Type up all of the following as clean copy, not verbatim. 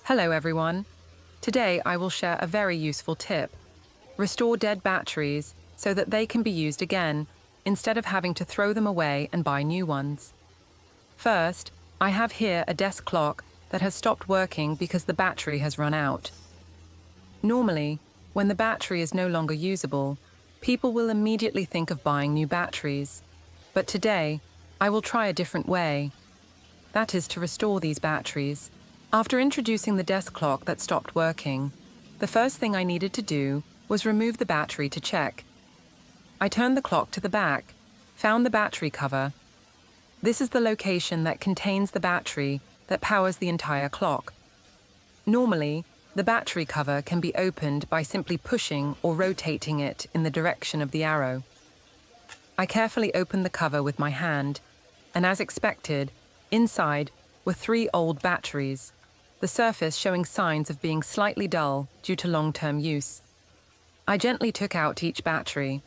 Hello everyone. Today I will share a very useful tip. Restore dead batteries so that they can be used again instead of having to throw them away and buy new ones. First, I have here a desk clock that has stopped working because the battery has run out. Normally, when the battery is no longer usable, people will immediately think of buying new batteries. But today, I will try a different way. That is to restore these batteries. After introducing the desk clock that stopped working, the first thing I needed to do was remove the battery to check. I turned the clock to the back, found the battery cover. This is the location that contains the battery that powers the entire clock. Normally, the battery cover can be opened by simply pushing or rotating it in the direction of the arrow. I carefully opened the cover with my hand, and as expected, inside were 3 old batteries, the surface showing signs of being slightly dull due to long-term use. I gently took out each battery.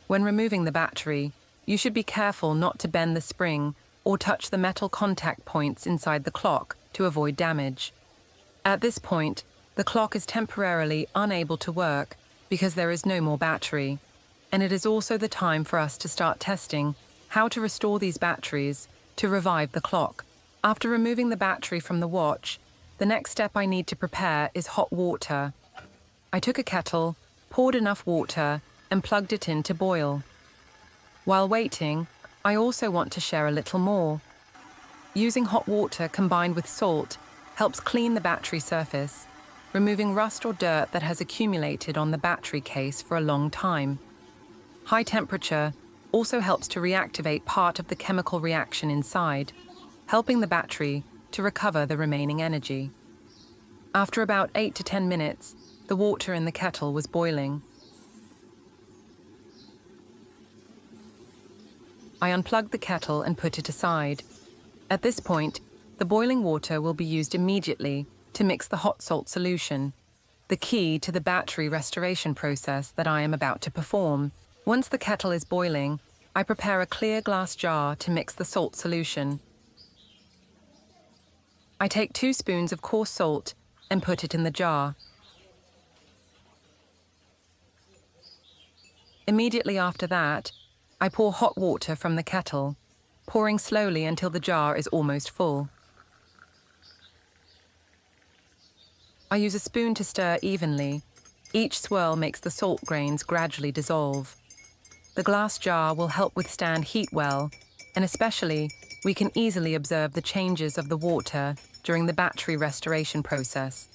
When removing the battery, you should be careful not to bend the spring or touch the metal contact points inside the clock to avoid damage. At this point, the clock is temporarily unable to work because there is no more battery, and it is also the time for us to start testing how to restore these batteries to revive the clock. After removing the battery from the watch, the next step I need to prepare is hot water. I took a kettle, poured enough water, and plugged it in to boil. While waiting, I also want to share a little more. Using hot water combined with salt helps clean the battery surface, removing rust or dirt that has accumulated on the battery case for a long time. High temperature also helps to reactivate part of the chemical reaction inside, helping the battery to recover the remaining energy. After about 8 to 10 minutes, the water in the kettle was boiling. I unplugged the kettle and put it aside. At this point, the boiling water will be used immediately to mix the hot salt solution, the key to the battery restoration process that I am about to perform. Once the kettle is boiling, I prepare a clear glass jar to mix the salt solution. I take 2 spoons of coarse salt and put it in the jar. Immediately after that, I pour hot water from the kettle, pouring slowly until the jar is almost full. I use a spoon to stir evenly. Each swirl makes the salt grains gradually dissolve. The glass jar will help withstand heat well, and especially, we can easily observe the changes of the water during the battery restoration process.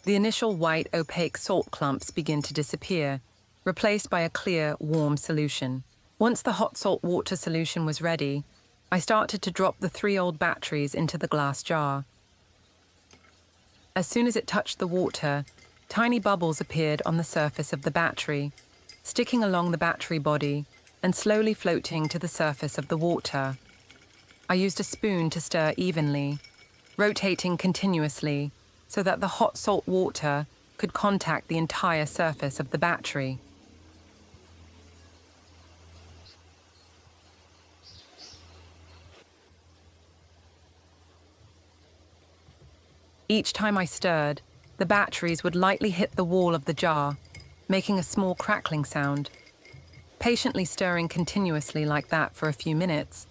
The initial white, opaque salt clumps begin to disappear, replaced by a clear, warm solution. Once the hot salt water solution was ready, I started to drop the 3 old batteries into the glass jar. As soon as it touched the water, tiny bubbles appeared on the surface of the battery, sticking along the battery body and slowly floating to the surface of the water. I used a spoon to stir evenly, rotating continuously so that the hot salt water could contact the entire surface of the battery. Each time I stirred, the batteries would lightly hit the wall of the jar, making a small crackling sound. Patiently stirring continuously like that for a few minutes,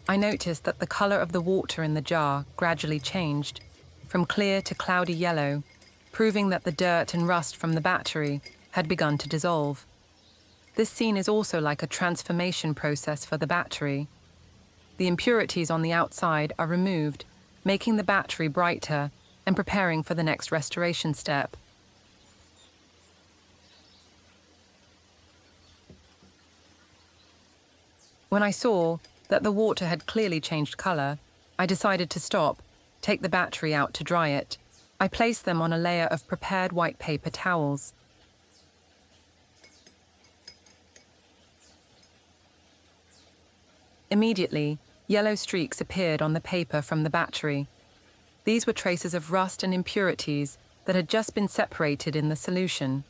I noticed that the color of the water in the jar gradually changed, from clear to cloudy yellow, proving that the dirt and rust from the battery had begun to dissolve. This scene is also like a transformation process for the battery. The impurities on the outside are removed, making the battery brighter and preparing for the next restoration step. When I saw that the water had clearly changed color, I decided to stop, take the battery out to dry it. I placed them on a layer of prepared white paper towels. Immediately, yellow streaks appeared on the paper from the battery. These were traces of rust and impurities that had just been separated in the solution.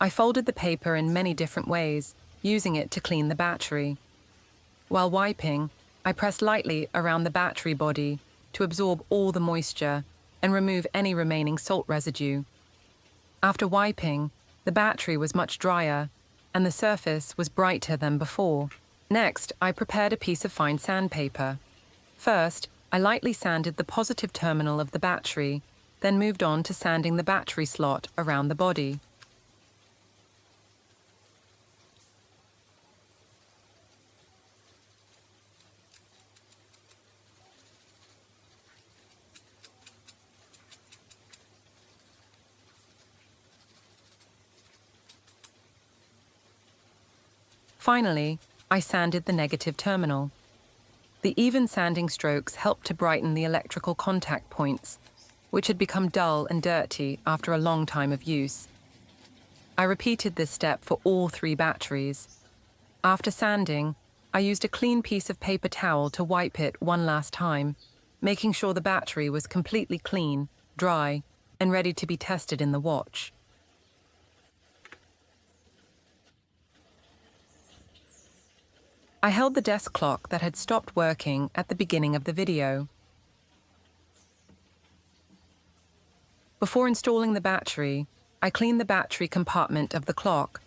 I folded the paper in many different ways, using it to clean the battery. While wiping, I pressed lightly around the battery body to absorb all the moisture and remove any remaining salt residue. After wiping, the battery was much drier, and the surface was brighter than before. Next, I prepared a piece of fine sandpaper. First, I lightly sanded the positive terminal of the battery, then moved on to sanding the battery slot around the body. Finally, I sanded the negative terminal. The even sanding strokes helped to brighten the electrical contact points, which had become dull and dirty after a long time of use. I repeated this step for all 3 batteries. After sanding, I used a clean piece of paper towel to wipe it one last time, making sure the battery was completely clean, dry, and ready to be tested in the watch. I held the desk clock that had stopped working at the beginning of the video. Before installing the battery, I cleaned the battery compartment of the clock.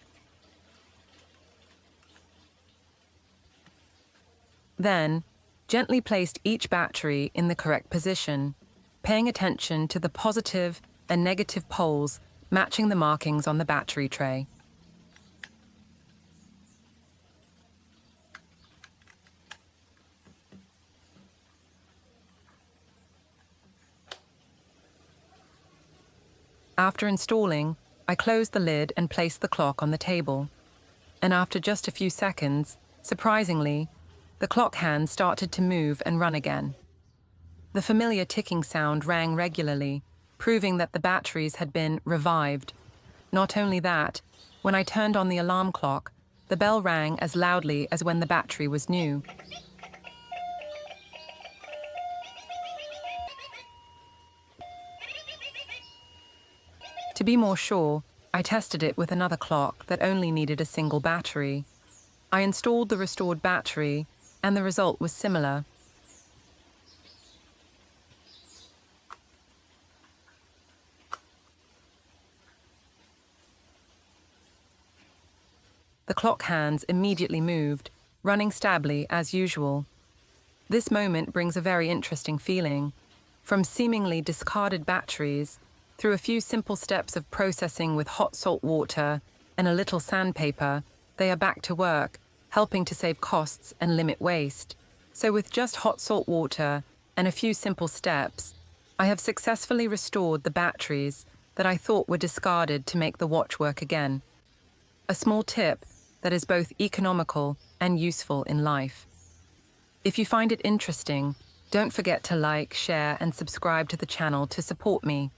Then, gently placed each battery in the correct position, paying attention to the positive and negative poles matching the markings on the battery tray. After installing, I closed the lid and placed the clock on the table. And after just a few seconds, surprisingly, the clock hands started to move and run again. The familiar ticking sound rang regularly, proving that the batteries had been revived. Not only that, when I turned on the alarm clock, the bell rang as loudly as when the battery was new. To be more sure, I tested it with another clock that only needed a single battery. I installed the restored battery, and the result was similar. The clock hands immediately moved, running stably as usual. This moment brings a very interesting feeling. From seemingly discarded batteries, through a few simple steps of processing with hot salt water and a little sandpaper, they are back to work, helping to save costs and limit waste. So with just hot salt water and a few simple steps, I have successfully restored the batteries that I thought were discarded to make the watch work again. A small tip that is both economical and useful in life. If you find it interesting, don't forget to like, share, and subscribe to the channel to support me.